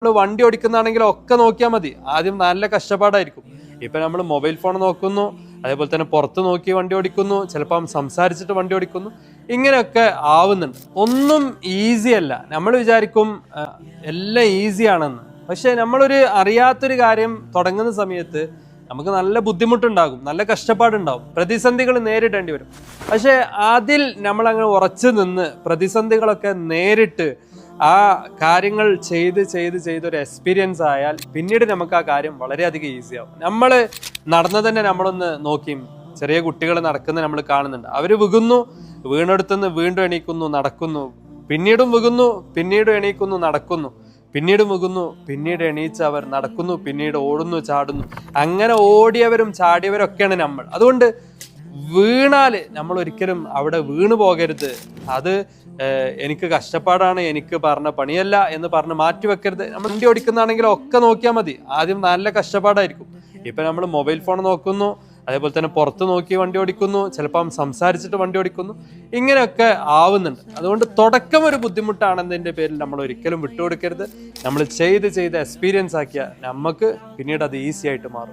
വണ്ടി ഓടിക്കുന്നതാണെങ്കിലും ഒക്കെ നോക്കിയാൽ മതി. ആദ്യം നല്ല കഷ്ടപ്പാടായിരിക്കും. ഇപ്പൊ നമ്മൾ മൊബൈൽ ഫോൺ നോക്കുന്നു, അതേപോലെ തന്നെ പുറത്ത് നോക്കി വണ്ടി ഓടിക്കുന്നു, ചിലപ്പം സംസാരിച്ചിട്ട് വണ്ടി ഓടിക്കുന്നു, ഇങ്ങനെയൊക്കെ ആവുന്നുണ്ട്. ഒന്നും ഈസി അല്ല. നമ്മൾ വിചാരിക്കും എല്ലാം ഈസി ആണെന്ന്. പക്ഷെ നമ്മളൊരു അറിയാത്തൊരു കാര്യം തുടങ്ങുന്ന സമയത്ത് നമുക്ക് നല്ല ബുദ്ധിമുട്ടുണ്ടാകും, നല്ല കഷ്ടപ്പാടുണ്ടാകും, പ്രതിസന്ധികൾ നേരിടേണ്ടി വരും. പക്ഷെ അതിൽ നമ്മൾ അങ്ങനെ ഉറച്ചു നിന്ന് പ്രതിസന്ധികളൊക്കെ നേരിട്ട് ആ കാര്യങ്ങൾ ചെയ്ത് ഒരു എക്സ്പീരിയൻസ് ആയാൽ പിന്നീട് നമുക്ക് ആ കാര്യം വളരെയധികം ഈസി ആവും. നമ്മൾ നടന്നത് തന്നെ നമ്മളൊന്ന് നോക്കി, ചെറിയ കുട്ടികൾ നടക്കുന്നത് നമ്മൾ കാണുന്നുണ്ട്. അവർ വീണെടുത്തുനിന്ന് വീണ്ടും എണീക്കുന്നു, നടക്കുന്നു, പിന്നീടും വീകുന്നു, പിന്നീടും എണീക്കുന്നു, നടക്കുന്നു, പിന്നീട് വീകുന്നു, പിന്നീട് എണീച്ച് അവർ നടക്കുന്നു, പിന്നീട് ഓടുന്നു, ചാടുന്നു. അങ്ങനെ ഓടിയവരും ചാടിയവരും ഒക്കെയാണ് നമ്മൾ. അതുകൊണ്ട് വീണാൽ നമ്മൾ ഒരിക്കലും അവിടെ വീണു പോകരുത്. അത് എനിക്ക് കഷ്ടപ്പാടാണ്, എനിക്ക് പറഞ്ഞ പണിയല്ല എന്ന് പറഞ്ഞ് മാറ്റിവെക്കരുത്. നമ്മൾ വണ്ടി ഓടിക്കുന്നതാണെങ്കിലും ഒക്കെ നോക്കിയാൽ മതി. ആദ്യം നല്ല കഷ്ടപ്പാടായിരിക്കും. ഇപ്പൊ നമ്മൾ മൊബൈൽ ഫോൺ നോക്കുന്നു, അതേപോലെ തന്നെ പുറത്ത് നോക്കി വണ്ടി ഓടിക്കുന്നു, ചിലപ്പം സംസാരിച്ചിട്ട് വണ്ടി ഓടിക്കുന്നു, ഇങ്ങനെയൊക്കെ ആവുന്നുണ്ട്. അതുകൊണ്ട് തുടക്കം ഒരു ബുദ്ധിമുട്ടാണെന്നതിന്റെ പേരിൽ നമ്മൾ ഒരിക്കലും വിട്ടുകൊടുക്കരുത്. നമ്മൾ ചെയ്ത് എക്സ്പീരിയൻസ് ആക്കിയാൽ നമുക്ക് പിന്നീട് അത് ഈസി ആയിട്ട് മാറും.